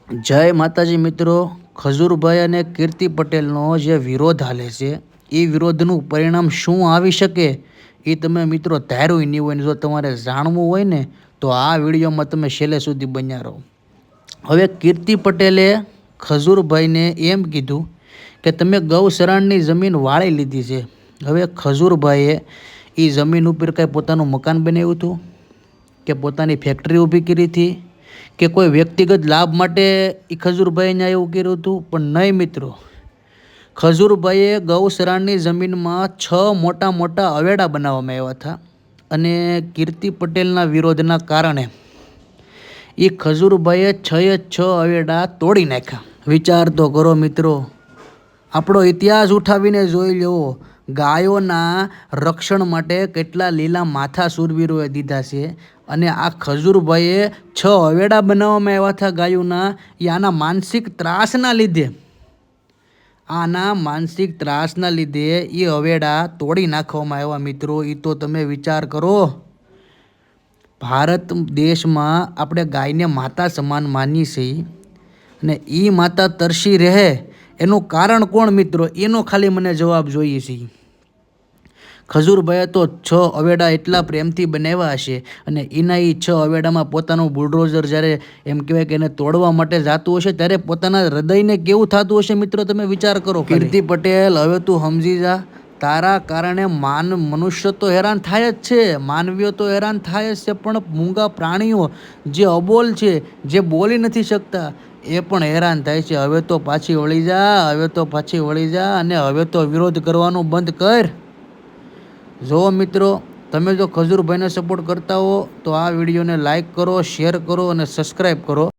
જય માતાજી મિત્રો, ખજૂરભાઈ અને કીર્તિ પટેલનો જે વિરોધ હાલે છે એ વિરોધનું પરિણામ શું આવી શકે એ તમે મિત્રો ધાર્યું નહીં હોય ને જો તમારે જાણવું હોય ને તો આ વિડીયોમાં તમે છેલ્લે સુધી બન્યા રહો. હવે કીર્તિ પટેલે ખજૂરભાઈને એમ કીધું કે તમે ગૌસરાણની જમીન વાળી લીધી છે. હવે ખજૂરભાઈએ એ જમીન ઉપર કાંઈ પોતાનું મકાન બનાવ્યું હતું કે પોતાની ફેક્ટરી ઊભી કરી હતી કે કોઈ વ્યક્તિગત લાભ માટે એ ખજૂરભાઈને એવું કર્યું હતું? પણ નહીં મિત્રો, ખજૂરભાઈએ ગૌસરાણની જમીનમાં 6 મોટા મોટા અવેડા બનાવવામાં આવ્યા હતા અને કીર્તિ પટેલના વિરોધના કારણે એ ખજૂરભાઈએ 6 અવેડા તોડી નાખ્યા. વિચાર તો કરો મિત્રો, આપણો ઇતિહાસ ઉઠાવીને જોઈ લેવો. ગાયોના રક્ષણ માટે કેટલા લીલા માથા શૂરવીરોએ દીધા છે અને આ ખજૂરભાઈએ 6 અવેડા બનાવવામાં આવ્યા હતા ગાયોના. એ આના માનસિક ત્રાસના લીધે એ અવેડા તોડી નાખવામાં આવ્યા. મિત્રો, એ તો તમે વિચાર કરો. ભારત દેશમાં આપણે ગાયને માતા સમાન માનીએ છીએ અને એ માતા તરસી રહે એનું કારણ કોણ મિત્રો? એનો ખાલી મને જવાબ જોઈએ છે. ખજૂરભાઈએ તો 6 અવેડા એટલા પ્રેમથી બનાવ્યા હશે અને એના એ 6 અવેડામાં પોતાનું બુલડોઝર જ્યારે એમ કહેવાય કે એને તોડવા માટે જતું હશે ત્યારે પોતાના હૃદયને કેવું થતું હશે મિત્રો? તમે વિચાર કરો. કીર્તિ પટેલ, હવે તું સમજી જા. તારા કારણે મનુષ્ય તો હેરાન થાય જ છે, માનવીઓ તો હેરાન થાય જ છે, પણ મૂંગા પ્રાણીઓ જે અબોલ છે, જે બોલી નથી શકતા, એ પણ હેરાન થાય છે. હવે તો પાછી વળી જા અને હવે તો વિરોધ કરવાનું બંધ કર. જો મિત્રો, તમે જો ખજૂરભાઈને સપોર્ટ કરતા હો તો આ વિડીયોને લાઈક કરો, શેર કરો અને સબસ્ક્રાઈબ કરો.